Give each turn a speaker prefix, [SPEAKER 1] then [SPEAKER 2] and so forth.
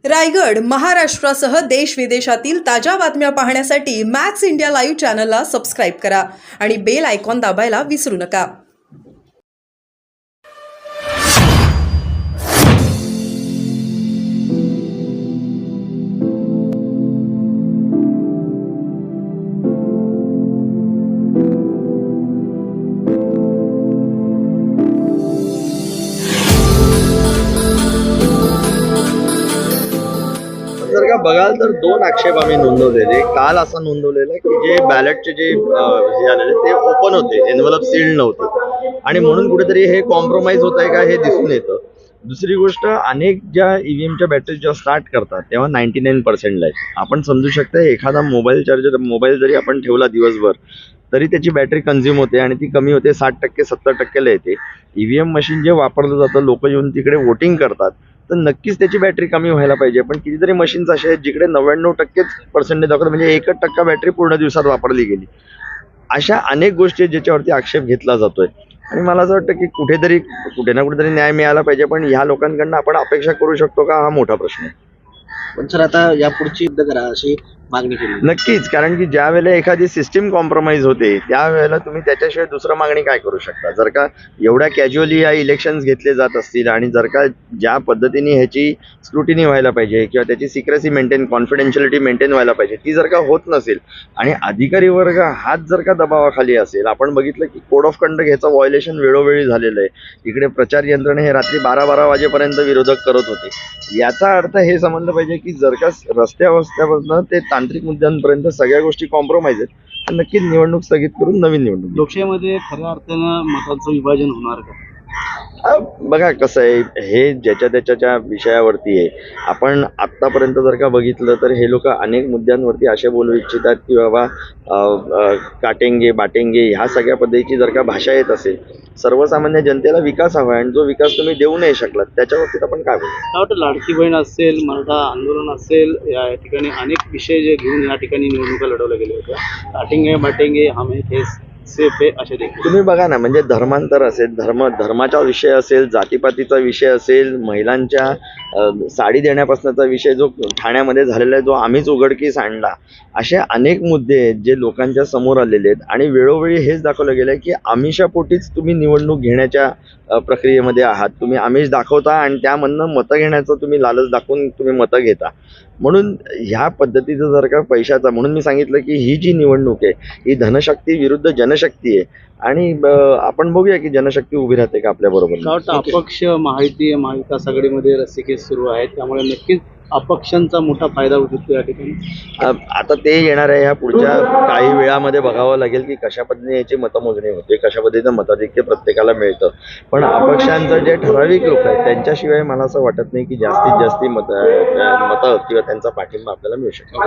[SPEAKER 1] रायगड, महाराष्ट्रासह देश विदेशातील ताज्या बातम्या पाहण्यासाठी मॅक्स इंडिया लाईव्ह चॅनलला सबस्क्राईब करा आणि बेल आयकॉन दाबायला विसरू नका.
[SPEAKER 2] जर का बघाल तर दोन आक्षेप आम्ही नोंदवलेले. काल असं नोंदवलेलं की जे बॅलेटचे जे हे आलेले ते ओपन होते, एनव्हलप सील्ड नव्हते आणि म्हणून कुठेतरी हे कॉम्प्रोमाइज होत आहे का हे दिसून येतं. दुसरी गोष्ट, अनेक ज्या ईव्हीएमच्या बॅटरी जेव्हा स्टार्ट करतात तेव्हा 99% लाईफ. आपण समजू शकता एखादा मोबाईल जरी आपण ठेवला दिवसभर तरी त्याची बॅटरी कन्झ्युम होते आणि ती कमी होते, 60% 70%ला येते. ईव्हीएम मशीन जे वापरलं जातं, लोक येऊन तिकडे वोटिंग करतात, तर नक्कीच त्याची बॅटरी कमी व्हायला पाहिजे. पण कितीतरी मशीन्स असे आहेत जिकडे 99%च पर्सेंटेज दाखवतात, म्हणजे 1% बॅटरी पूर्ण दिवसात वापरली गेली. अशा अनेक गोष्टी आहेत ज्याच्यावरती आक्षेप घेतला जातोय आणि मला असं वाटतं की कुठे ना कुठेतरी न्याय मिळाला पाहिजे. पण ह्या लोकांकडनं आपण अपेक्षा करू शकतो का, हा मोठा प्रश्न आहे.
[SPEAKER 3] पण सर, आता यापुढची युद्ध करा अशी मागणी केली.
[SPEAKER 2] नक्कीच, कारण की ज्या वेळेला एखादी सिस्टीम कॉम्प्रोमाइज होते त्यावेळेला तुम्ही त्याच्याशिवाय दुसरं मागणी काय करू शकता. जर का एवढ्या कॅज्युअली या इलेक्शन्स घेतले जात असतील आणि जर का ज्या पद्धतीने ह्याची स्क्रुटिनी व्हायला पाहिजे किंवा त्याची सिक्रेसी मेंटेन, कॉन्फिडेन्शियलिटी मेंटेन व्हायला पाहिजे, ती जर का होत नसेल आणि अधिकारी वर्ग हाच जर का दबावाखाली असेल. आपण बघितलं की कोड ऑफ कंडक्ट ह्याचं व्हायोलेशन वेळोवेळी झालेलं आहे. इकडे प्रचार यंत्रणा हे रात्री 12-12 वाजेपर्यंत विरोधक करत होते. याचा अर्थ हे समजलं पाहिजे की जर का रस्त्यापासून ते तांत्रिक मुद्द्यांपर्यंत सगळ्या गोष्टी कॉम्प्रोमाइज आहेत, तर नक्कीच निवडणूक स्थगित करून नवीन निवडणूक.
[SPEAKER 3] लोकशाहीमध्ये खऱ्या अर्थानं मतांचं विभाजन होणार का?
[SPEAKER 2] बघा कसं आहे, हे ज्याच्या त्याच्या विषयावरती आहे. आपण आत्तापर्यंत जर का बघितलं तर हे लोक अनेक मुद्द्यांवरती असे बोलू इच्छितात की बाबा काटेंगे बाटेंगे ह्या सगळ्या पद्धतीची जर का भाषा येत असेल. सर्वसामान्य जनतेला विकास हवा आहे आणि जो विकास तुम्ही देऊ नाही शकलात त्याच्यावरती आपण काय बोलू.
[SPEAKER 3] मला वाटतं लाडकी बहीण असेल, मराठा आंदोलन असेल, या ठिकाणी अनेक विषय जे घेऊन या ठिकाणी निवडणुका लढवल्या गेल्या होत्या. काटेंगे बाटेंगे हम हे सेफ आहे असे देखील
[SPEAKER 2] तुम्ही बघा ना, म्हणजे धर्मांतर असेल, धर्माचा विषय असेल, जातीपातीचा विषय असेल, महिलांच्या साडी देण्यापासूनचा विषय जो ठाण्यामध्ये झालेला आहे, जो आम्हीच उघडकीस आणला, असे अनेक मुद्दे आहेत जे लोकांच्या समोर आलेले आहेत. आणि वेळोवेळी हेच दाखवलं गेलं की आमिषापोटीच तुम्ही निवडणूक घेण्याच्या प्रक्रियेमध्ये आहात. तुम्ही आमिष दाखवता आणि त्यामधनं मतं घेण्याचं तुम्ही लालच दाखवून तुम्ही मतं घेता. म्हणून ह्या पद्धतीचं जर का पैशाचा, म्हणून मी सांगितलं की ही जी निवडणूक आहे ही धनशक्ती विरुद्ध जनशक्ती आहे आणि आपण बघूया की जनशक्ती उभी राहते का आपल्याबरोबर.
[SPEAKER 3] मला वाटतं अपक्ष महाविकास आघाडीमध्ये रस्सीखेच सुरू आहे, त्यामुळे नक्कीच अपक्षांचा मोठा फायदा होतो या ठिकाणी.
[SPEAKER 2] आता ते येणार आहे, ह्या पुढच्या काही वेळामध्ये बघावं लागेल की कशा पद्धतीने याची मतमोजणी होते, कशा पद्धतीनं मताधिक्य प्रत्येकाला मिळतं. पण अपक्षांचं जे ठराविक लोक आहेत त्यांच्याशिवाय मला असं वाटत नाही की जास्तीत जास्त मतं किंवा त्यांचा पाठिंबा आपल्याला मिळू शकतो.